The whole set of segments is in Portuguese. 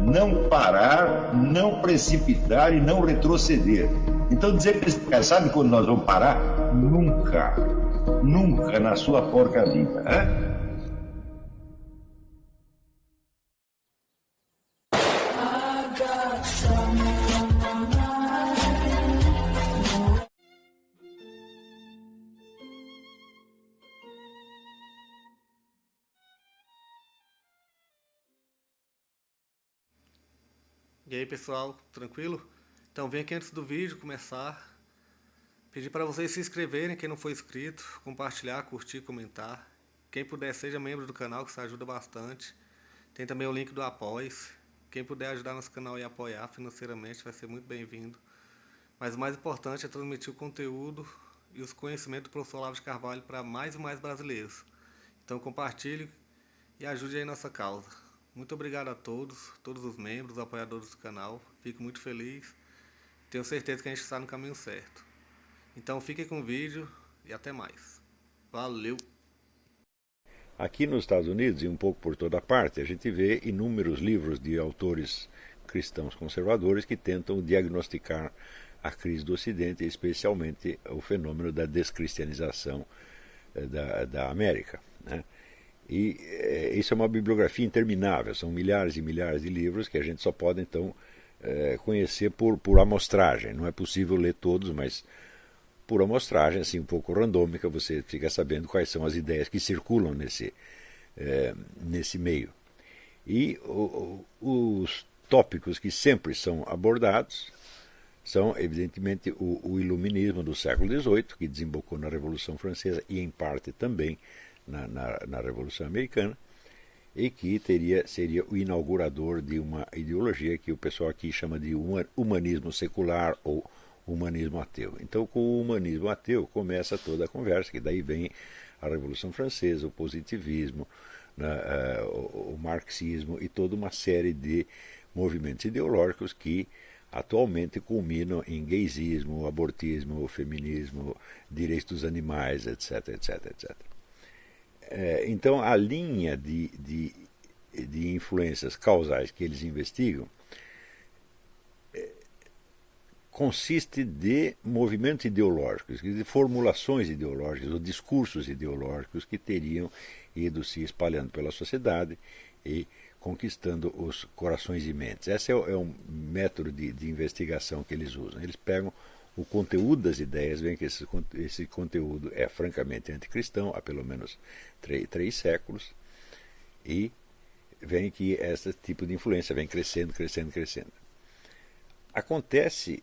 não parar, não precipitar e não retroceder. Então dizer para esse cara, sabe quando nós vamos parar? Nunca. Nunca na sua porca vida. Né? E aí pessoal, tranquilo? Então vem aqui antes do vídeo começar, pedir para vocês se inscreverem, quem não for inscrito, compartilhar, curtir, comentar. Quem puder seja membro do canal, que isso ajuda bastante. Tem também o link do Apoia-se. Quem puder ajudar nosso canal e apoiar financeiramente vai ser muito bem-vindo. Mas o mais importante é transmitir o conteúdo e os conhecimentos do professor Olavo de Carvalho para mais e mais brasileiros. Então compartilhe e ajude aí nossa causa. Muito obrigado a todos os membros, apoiadores do canal. Fico muito feliz. Tenho certeza que a gente está no caminho certo. Então fiquem com o vídeo e até mais. Valeu! Aqui nos Estados Unidos e um pouco por toda parte, a gente vê inúmeros livros de autores cristãos conservadores que tentam diagnosticar a crise do Ocidente, especialmente o fenômeno da descristianização da América, né? E isso é uma bibliografia interminável, são milhares e milhares de livros que a gente só pode então conhecer por amostragem. Não é possível ler todos, mas por amostragem, assim, um pouco randômica, você fica sabendo quais são as ideias que circulam nesse meio. E os tópicos que sempre são abordados são, evidentemente, o iluminismo do século XVIII, que desembocou na Revolução Francesa e, em parte, também na Revolução Americana, e que seria o inaugurador de uma ideologia que o pessoal aqui chama de humanismo secular ou humanismo ateu. Então, com o humanismo ateu começa toda a conversa, que daí vem a Revolução Francesa, o positivismo, o marxismo e toda uma série de movimentos ideológicos que atualmente culminam em gaysismo, abortismo, feminismo, direitos dos animais, etc, etc, etc. Então, a linha de influências causais que eles investigam consiste de movimentos ideológicos, de formulações ideológicas ou discursos ideológicos que teriam ido se espalhando pela sociedade e conquistando os corações e mentes. Esse é um método de investigação que eles usam. Eles pegam o conteúdo das ideias, veem que esse conteúdo é francamente anticristão, há pelo menos três séculos, e veem que esse tipo de influência vem crescendo, crescendo, crescendo. Acontece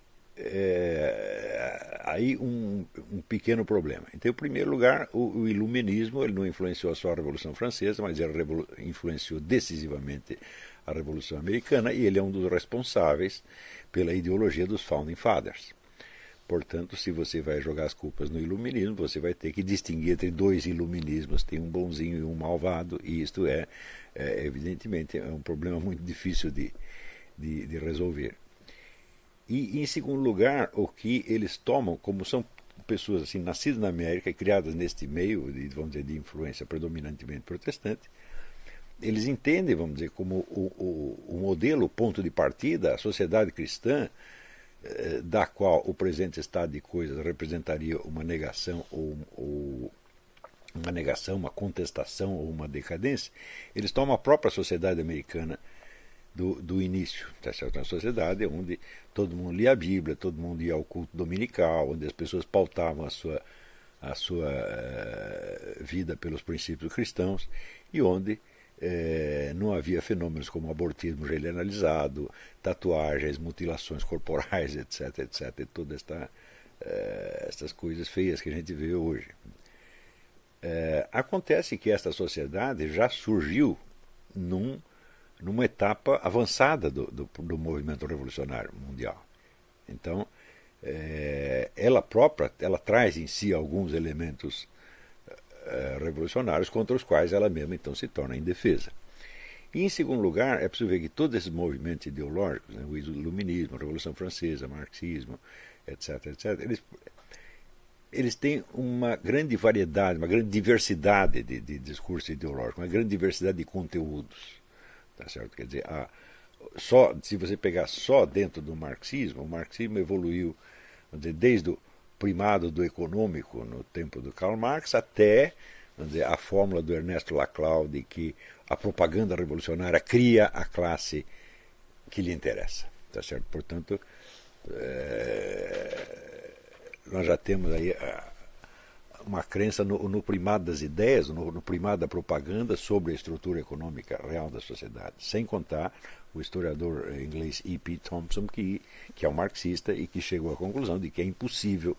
aí um pequeno problema. Então, em primeiro lugar, o iluminismo ele não influenciou só a Revolução Francesa, mas ele influenciou decisivamente a Revolução Americana, e ele é um dos responsáveis pela ideologia dos Founding Fathers. Portanto, se você vai jogar as culpas no iluminismo, você vai ter que distinguir entre dois iluminismos. Tem um bonzinho e um malvado, e isto evidentemente, é um problema muito difícil de resolver. E, em segundo lugar, o que eles tomam, como são pessoas assim, nascidas na América e criadas neste meio, vamos dizer, de influência predominantemente protestante, eles entendem, vamos dizer, como o modelo, o ponto de partida, a sociedade cristã, da qual o presente estado de coisas representaria uma negação uma contestação ou uma decadência. Eles tomam a própria sociedade americana do início, tá certo? Uma sociedade onde todo mundo lia a Bíblia, todo mundo ia ao culto dominical, onde as pessoas pautavam a sua vida pelos princípios cristãos, e onde não havia fenômenos como abortismo generalizado, tatuagens, mutilações corporais, etc, etc, e todas essas coisas feias que a gente vê hoje. Acontece que esta sociedade já surgiu numa etapa avançada do movimento revolucionário mundial. Então, ela própria traz em si alguns elementos revolucionários contra os quais ela mesma então se torna indefesa. E, em segundo lugar, é preciso ver que todos esses movimentos ideológicos, né, o iluminismo, a Revolução Francesa, o marxismo, etc., etc., eles têm uma grande variedade, uma grande diversidade de discurso ideológico, uma grande diversidade de conteúdos. Tá certo? Quer dizer, se você pegar só dentro do marxismo, o marxismo evoluiu, vamos dizer, desde o primado do econômico no tempo do Karl Marx até, vamos dizer, a fórmula do Ernesto Laclau de que a propaganda revolucionária cria a classe que lhe interessa. Tá certo? Portanto, nós já temos aí uma crença no primado das ideias, no primado da propaganda sobre a estrutura econômica real da sociedade, sem contar o historiador inglês E.P. Thompson, que é um marxista e que chegou à conclusão de que é impossível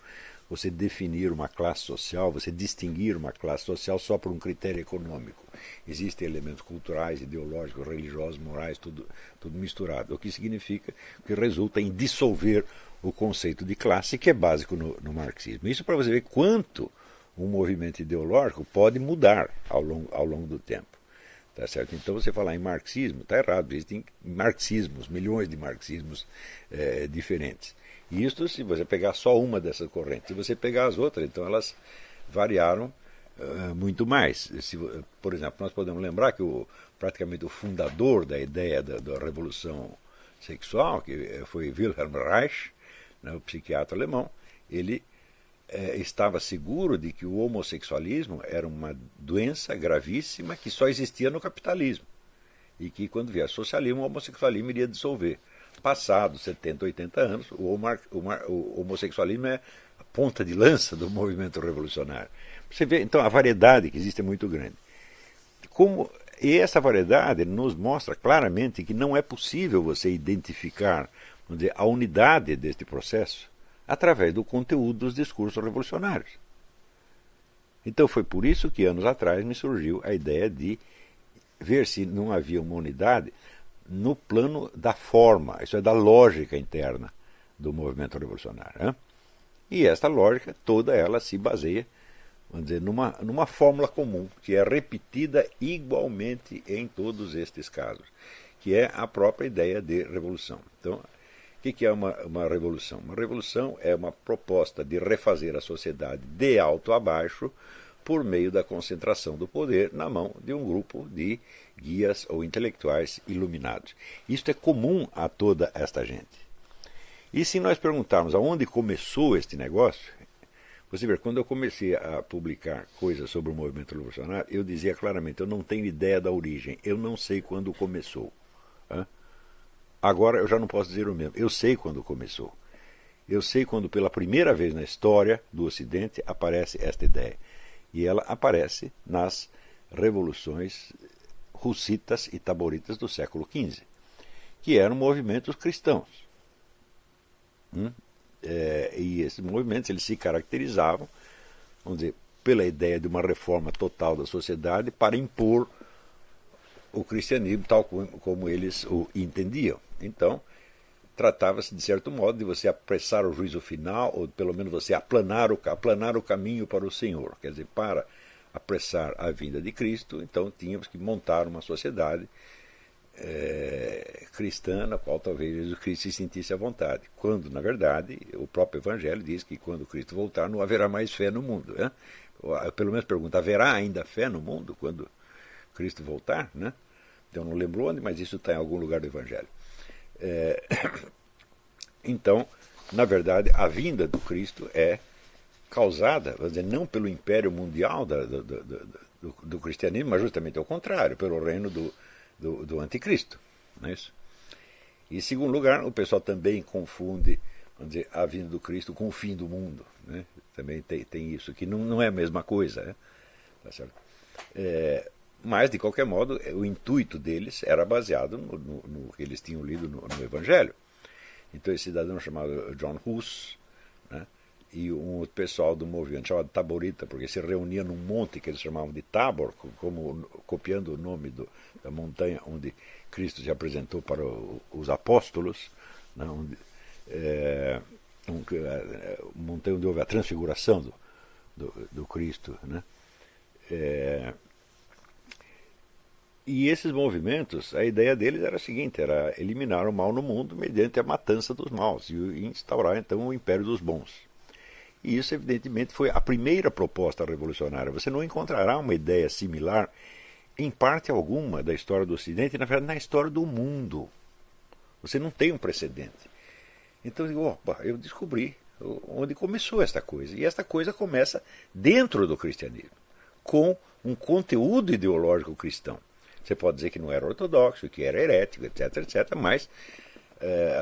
você definir uma classe social, você distinguir uma classe social só por um critério econômico. Existem elementos culturais, ideológicos, religiosos, morais, tudo misturado, o que significa que resulta em dissolver o conceito de classe, que é básico no marxismo. Isso para você ver quanto um movimento ideológico pode mudar ao longo do tempo. Tá certo? Então você falar em marxismo está errado, existem marxismos, milhões de marxismos diferentes. E isso se você pegar só uma dessas correntes. Se você pegar as outras, então elas variaram muito mais. Por exemplo, nós podemos lembrar que praticamente o fundador da ideia da revolução sexual, que foi Wilhelm Reich, né, o psiquiatra alemão, ele estava seguro de que o homossexualismo era uma doença gravíssima que só existia no capitalismo. E que quando vier socialismo, o homossexualismo iria dissolver. Passados 70, 80 anos, o homossexualismo é a ponta de lança do movimento revolucionário. Você vê, então, a variedade que existe é muito grande. E essa variedade nos mostra claramente que não é possível você identificar, vamos dizer, a unidade deste processo através do conteúdo dos discursos revolucionários. Então foi por isso que anos atrás me surgiu a ideia de ver se não havia uma unidade no plano da forma, isso é, da lógica interna do movimento revolucionário. Né? E esta lógica, toda ela se baseia, vamos dizer, numa fórmula comum, que é repetida igualmente em todos estes casos, que é a própria ideia de revolução. Então, o que é uma revolução? Uma revolução é uma proposta de refazer a sociedade de alto a baixo por meio da concentração do poder na mão de um grupo de guias ou intelectuais iluminados. Isto é comum a toda esta gente. E se nós perguntarmos aonde começou este negócio, você vê, quando eu comecei a publicar coisas sobre o movimento revolucionário, eu dizia claramente, eu não tenho ideia da origem, eu não sei quando começou. Agora eu já não posso dizer o mesmo, eu sei quando começou. Eu sei quando pela primeira vez na história do Ocidente aparece esta ideia. E ela aparece nas revoluções hussitas e taboritas do século XV, que eram movimentos cristãos. E esses movimentos eles se caracterizavam, vamos dizer, pela ideia de uma reforma total da sociedade para impor o cristianismo tal como eles o entendiam. Então, tratava-se, de certo modo, de você apressar o juízo final, ou pelo menos você aplanar o caminho para o Senhor. Quer dizer, para apressar a vinda de Cristo, então tínhamos que montar uma sociedade cristã, na qual talvez Jesus Cristo se sentisse à vontade. Quando, na verdade, o próprio Evangelho diz que quando Cristo voltar não haverá mais fé no mundo. Né? Pelo menos pergunta, haverá ainda fé no mundo quando Cristo voltar? Né? Então não lembro onde, mas isso está em algum lugar do Evangelho. Então, na verdade, a vinda do Cristo é causada, vamos dizer, não pelo império mundial do cristianismo, mas justamente ao contrário, pelo reino do anticristo. Não é isso? E, em segundo lugar, o pessoal também confunde, vamos dizer, a vinda do Cristo com o fim do mundo. Né? Também tem isso, que não é a mesma coisa. Né? Tá certo? Mas, de qualquer modo, o intuito deles era baseado no que eles tinham lido no Evangelho. Então, esse cidadão chamado John Hus, né, e um outro pessoal do movimento chamado Taborita, porque se reunia num monte que eles chamavam de Tabor, copiando o nome da montanha onde Cristo se apresentou para os apóstolos, né, montanha onde houve a transfiguração do Cristo. Né, E esses movimentos, a ideia deles era a seguinte, era eliminar o mal no mundo mediante a matança dos maus e instaurar então o império dos bons. E isso evidentemente foi a primeira proposta revolucionária. Você não encontrará uma ideia similar em parte alguma da história do Ocidente, e na verdade na história do mundo. Você não tem um precedente. Então eu digo, opa, eu descobri onde começou esta coisa. E esta coisa começa dentro do cristianismo, com um conteúdo ideológico cristão. Você pode dizer que não era ortodoxo, que era herético, etc, etc, mas,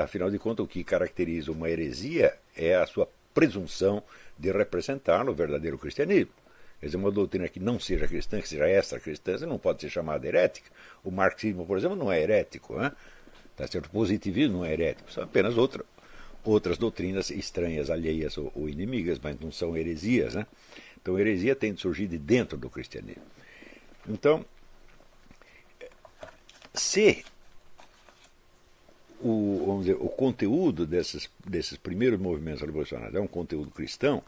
afinal de contas, o que caracteriza uma heresia é a sua presunção de representar o verdadeiro cristianismo. Quer dizer, uma doutrina que não seja cristã, que seja extra-cristã, não pode ser chamada herética. O marxismo, por exemplo, não é herético. Né? Tá certo? O positivismo não é herético, são apenas outras doutrinas estranhas, alheias ou inimigas, mas não são heresias. Né? Então, a heresia tem de surgir de dentro do cristianismo. Então, se vamos dizer, o conteúdo desses primeiros movimentos revolucionários é um conteúdo cristão,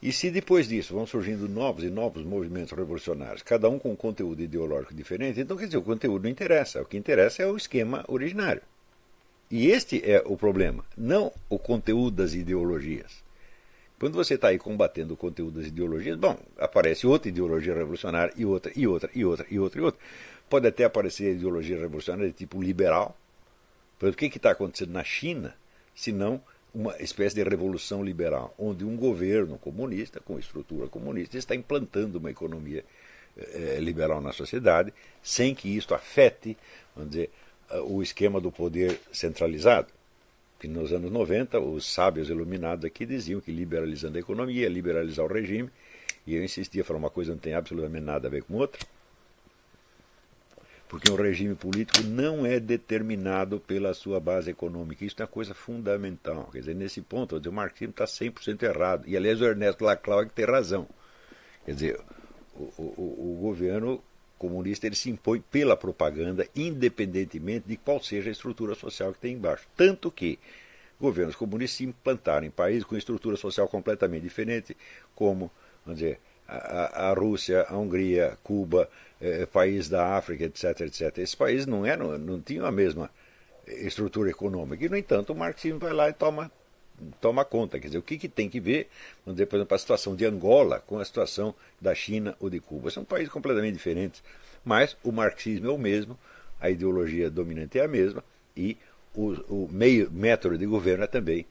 e se depois disso vão surgindo novos e novos movimentos revolucionários, cada um com um conteúdo ideológico diferente, então quer dizer, o conteúdo não interessa. O que interessa é o esquema originário. E este é o problema, não o conteúdo das ideologias. Quando você está aí combatendo o conteúdo das ideologias, bom, aparece outra ideologia revolucionária e outra, e outra, e outra, e outra, e outra. Pode até aparecer ideologia revolucionária de tipo liberal. Por exemplo, o que está acontecendo na China, se não uma espécie de revolução liberal, onde um governo comunista, com estrutura comunista, está implantando uma economia liberal na sociedade, sem que isto afete, vamos dizer, o esquema do poder centralizado. Que nos anos 90, os sábios iluminados aqui diziam que liberalizando a economia, liberalizar o regime, e eu insistia, falar uma coisa não tem absolutamente nada a ver com outra, porque um regime político não é determinado pela sua base econômica. Isso é uma coisa fundamental. Quer dizer, nesse ponto, o marxismo está 100% errado. E, aliás, o Ernesto Laclau é que tem razão. Quer dizer, o governo comunista ele se impõe pela propaganda, independentemente de qual seja a estrutura social que tem embaixo. Tanto que governos comunistas se implantaram em países com estrutura social completamente diferente, como, vamos dizer, a Rússia, a Hungria, Cuba, países da África, etc, etc. Esses países não tinham a mesma estrutura econômica. E, no entanto, o marxismo vai lá e toma conta. Quer dizer, o que tem que ver, vamos dizer, por exemplo, a situação de Angola com a situação da China ou de Cuba. São países completamente diferentes, mas o marxismo é o mesmo, a ideologia dominante é a mesma e o método de governo é também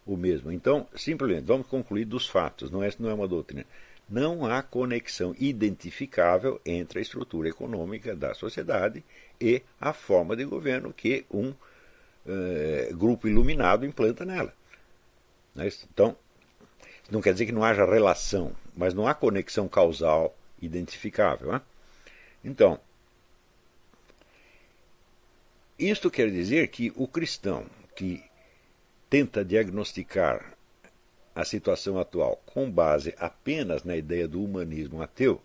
o mesmo. Então, simplesmente, vamos concluir dos fatos, não é uma doutrina. Não há conexão identificável entre a estrutura econômica da sociedade e a forma de governo que um grupo iluminado implanta nela. Então, não quer dizer que não haja relação, mas não há conexão causal identificável. Né? Então, isto quer dizer que o cristão que tenta diagnosticar a situação atual com base apenas na ideia do humanismo ateu,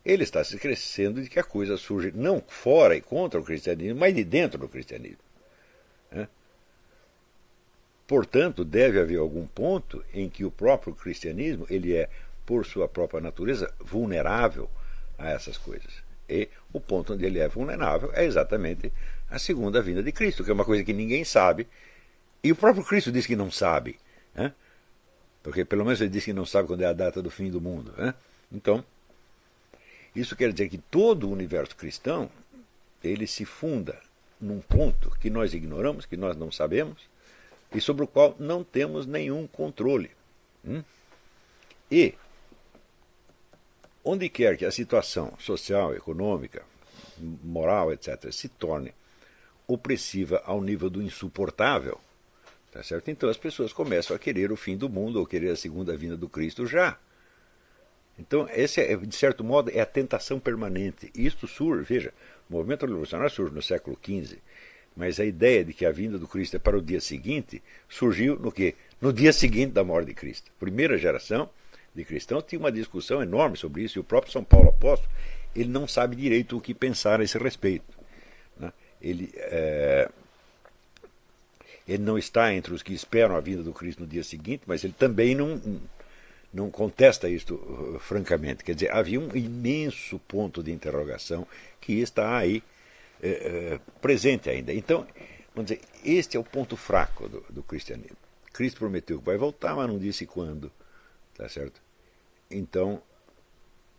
ele está se esquecendo de que a coisa surge não fora e contra o cristianismo, mas de dentro do cristianismo. Né? Portanto, deve haver algum ponto em que o próprio cristianismo ele é, por sua própria natureza, vulnerável a essas coisas. E o ponto onde ele é vulnerável é exatamente a segunda vinda de Cristo, que é uma coisa que ninguém sabe, e o próprio Cristo diz que não sabe. Né? Porque pelo menos ele diz que não sabe quando é a data do fim do mundo. Né? Então, isso quer dizer que todo o universo cristão ele se funda num ponto que nós ignoramos, que nós não sabemos, e sobre o qual não temos nenhum controle. E, onde quer que a situação social, econômica, moral, etc., se torne opressiva ao nível do insuportável, tá certo? Então as pessoas começam a querer o fim do mundo ou querer a segunda vinda do Cristo já. Então, esse, de certo modo, é a tentação permanente. Isto surge, veja, o movimento revolucionário surge no século XV, mas a ideia de que a vinda do Cristo é para o dia seguinte surgiu no quê? No dia seguinte da morte de Cristo. A primeira geração de cristãos tinha uma discussão enorme sobre isso, e o próprio São Paulo Apóstolo ele não sabe direito o que pensar a esse respeito. Né? Ele não está entre os que esperam a vinda do Cristo no dia seguinte, mas ele também não contesta isto francamente. Quer dizer, havia um imenso ponto de interrogação que está aí presente ainda. Então, vamos dizer, este é o ponto fraco do cristianismo. Cristo prometeu que vai voltar, mas não disse quando. Tá certo? Então,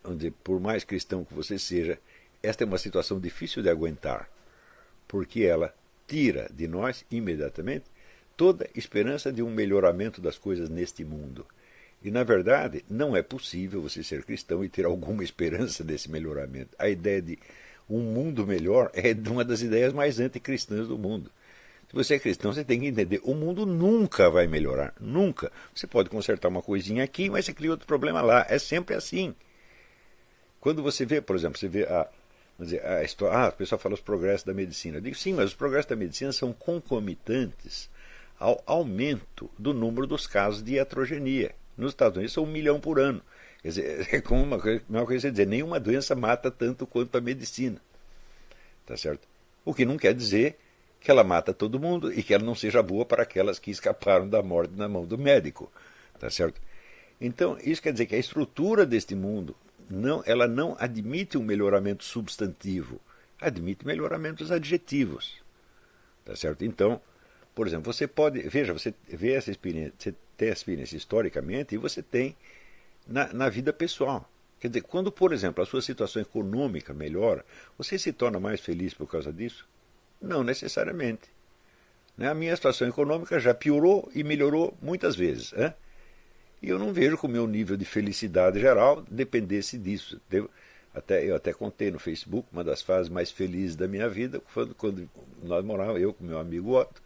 vamos dizer, por mais cristão que você seja, esta é uma situação difícil de aguentar, porque ela tira de nós, imediatamente, toda esperança de um melhoramento das coisas neste mundo. E, na verdade, não é possível você ser cristão e ter alguma esperança desse melhoramento. A ideia de um mundo melhor é uma das ideias mais anticristãs do mundo. Se você é cristão, você tem que entender, o mundo nunca vai melhorar, nunca. Você pode consertar uma coisinha aqui, mas você cria outro problema lá. É sempre assim. Quando você vê, por exemplo, você vê a história, o pessoal fala os progressos da medicina. Eu digo, sim, mas os progressos da medicina são concomitantes ao aumento do número dos casos de iatrogenia. Nos Estados Unidos são 1 milhão por ano. Quer dizer, é como uma coisa dizer, nenhuma doença mata tanto quanto a medicina. Tá certo? O que não quer dizer que ela mata todo mundo e que ela não seja boa para aquelas que escaparam da morte na mão do médico. Tá certo? Então, isso quer dizer que a estrutura deste mundo, ela não admite um melhoramento substantivo, admite melhoramentos adjetivos. Tá certo? Então, por exemplo, você vê essa experiência, você tem essa experiência historicamente e você tem na vida pessoal. Quer dizer, quando, por exemplo, a sua situação econômica melhora, você se torna mais feliz por causa disso? Não necessariamente. A minha situação econômica já piorou e melhorou muitas vezes. E eu não vejo que o meu nível de felicidade geral dependesse disso. Eu até contei no Facebook uma das fases mais felizes da minha vida, quando nós morávamos, eu com meu amigo Otto.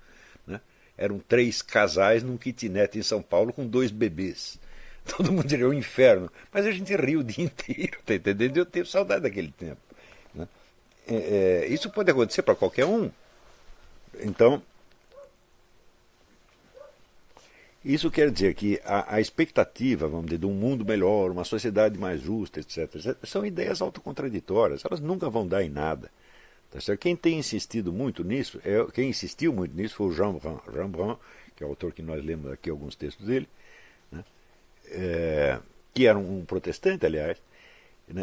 Eram 3 casais num kitnet em São Paulo com 2 bebês. Todo mundo diria, o inferno. Mas a gente riu o dia inteiro, tá entendendo? Eu tenho saudade daquele tempo. Isso pode acontecer para qualquer um. Então, isso quer dizer que a expectativa, vamos dizer, de um mundo melhor, uma sociedade mais justa, etc., são ideias autocontraditórias. Elas nunca vão dar em nada. Tá certo? Quem insistiu muito nisso foi o Jean Brun, que é o autor que nós lemos aqui alguns textos dele, que era um protestante, aliás.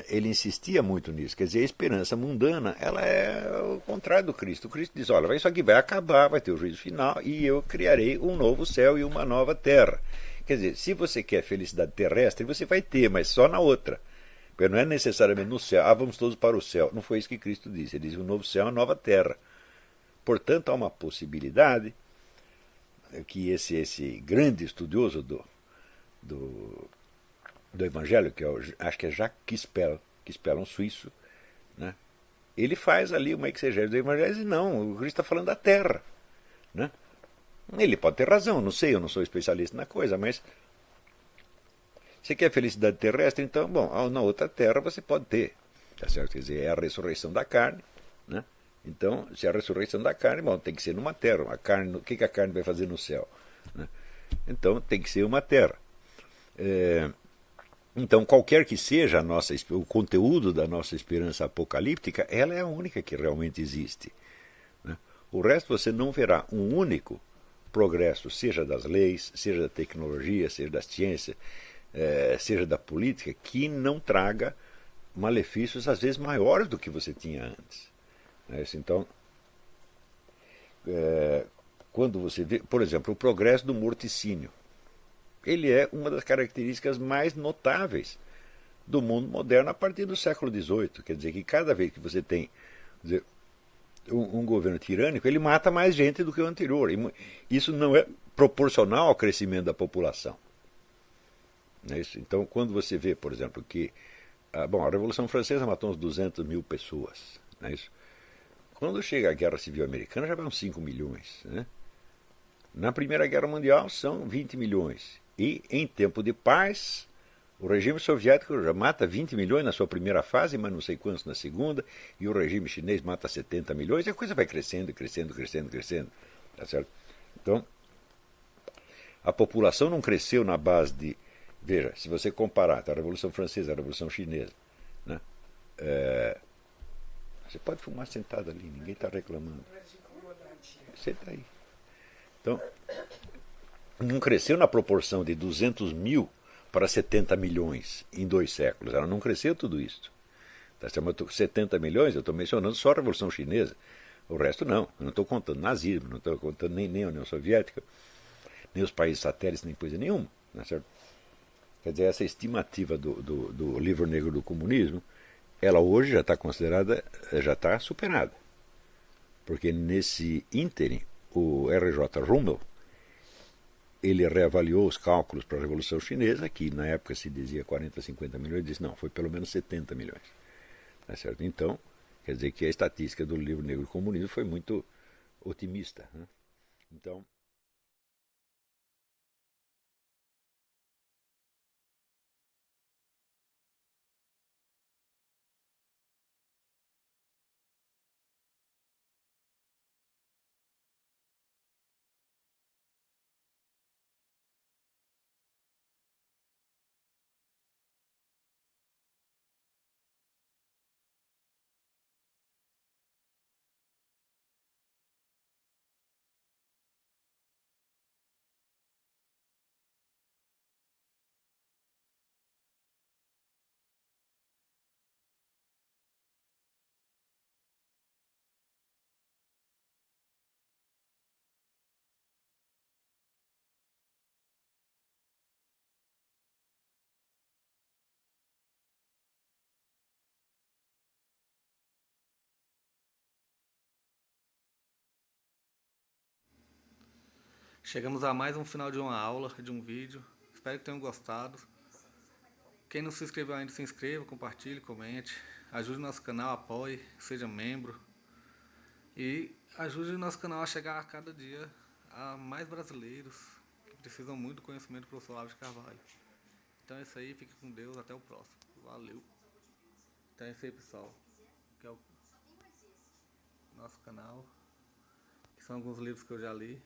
Ele insistia muito nisso. Quer dizer, a esperança mundana, ela é o contrário do Cristo. O Cristo diz, olha, isso aqui vai acabar, vai ter o juízo final, e eu criarei um novo céu e uma nova terra. Quer dizer, se você quer felicidade terrestre, você vai ter, mas só na outra. Porque não é necessariamente no céu, vamos todos para o céu. Não foi isso que Cristo disse. Ele disse um novo céu e uma nova terra. Portanto, há uma possibilidade que esse grande estudioso do Evangelho, que acho que é Jacques Quispel, um suíço, ele faz ali uma exegese do Evangelho e diz, não, o Cristo está falando da terra. Ele pode ter razão, não sei, eu não sou especialista na coisa, mas você quer felicidade terrestre, então, bom, na outra terra você pode ter. Tá certo? Quer dizer, é a ressurreição da carne. Então, se é a ressurreição da carne, bom, tem que ser numa terra. O que a carne vai fazer no céu? Então, tem que ser uma terra. Então, qualquer que seja o conteúdo da nossa esperança apocalíptica, ela é a única que realmente existe. O resto você não verá um único progresso, seja das leis, seja da tecnologia, seja da ciência, seja da política, que não traga malefícios às vezes maiores do que você tinha antes. Então, quando você vê, por exemplo, o progresso do morticínio, ele é uma das características mais notáveis do mundo moderno a partir do século XVIII. Quer dizer que cada vez que você tem um governo tirânico, ele mata mais gente do que o anterior. E isso não é proporcional ao crescimento da população. Então, quando você vê, por exemplo, que a Revolução Francesa matou uns 200 mil pessoas. Quando chega a Guerra Civil Americana, já vão 5 milhões. Na Primeira Guerra Mundial, são 20 milhões. E, em tempo de paz, o regime soviético já mata 20 milhões na sua primeira fase, mas não sei quantos na segunda, e o regime chinês mata 70 milhões, e a coisa vai crescendo, crescendo, crescendo, crescendo. Tá certo? Então, a população não cresceu na base de... Veja, se você comparar a Revolução Francesa e a Revolução Chinesa, você pode fumar sentado ali, ninguém está reclamando. Senta aí. Então, não cresceu na proporção de 200 mil para 70 milhões em 2 séculos. Ela não cresceu tudo isso. Tá certo? 70 milhões, eu estou mencionando só a Revolução Chinesa. O resto não. Eu não estou contando nazismo, não estou contando nem a União Soviética, nem os países satélites, nem coisa nenhuma. Tá certo? Quer dizer, essa estimativa do livro negro do comunismo, ela hoje já está considerada, já está superada. porque nesse ínterim o R.J. Rummel ele reavaliou os cálculos para a Revolução Chinesa, que na época se dizia 40, 50 milhões, ele disse, não, foi pelo menos 70 milhões. Tá certo? Então, quer dizer que a estatística do livro Negro e Comunismo foi muito otimista. Né? Então, chegamos a mais um final de uma aula, de um vídeo. Espero que tenham gostado. Quem não se inscreveu ainda, se inscreva, compartilhe, comente. Ajude o nosso canal, apoie, seja membro. E ajude o nosso canal a chegar a cada dia a mais brasileiros que precisam muito do conhecimento do professor Olavo de Carvalho. Então é isso aí, fique com Deus, até o próximo. Valeu! Então é isso aí, pessoal. Que é o nosso canal. Que são alguns livros que eu já li.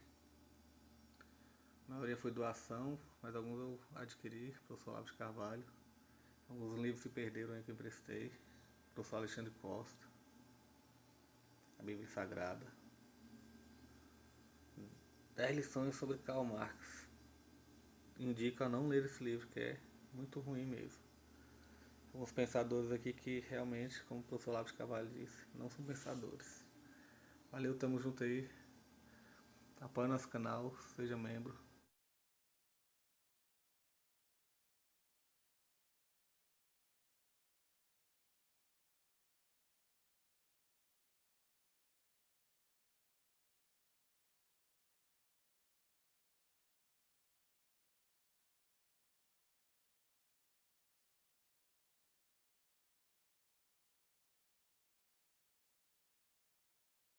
A maioria foi doação, mas alguns eu adquiri, professor Olavo de Carvalho. Alguns livros se perderam aí que eu emprestei. Professor Alexandre Costa. A Bíblia Sagrada. 10 lições sobre Karl Marx. Indico a não ler esse livro, que é muito ruim mesmo. Alguns pensadores aqui que realmente, como o professor Olavo de Carvalho disse, não são pensadores. Valeu, tamo junto aí. Apoie nosso canal, seja membro.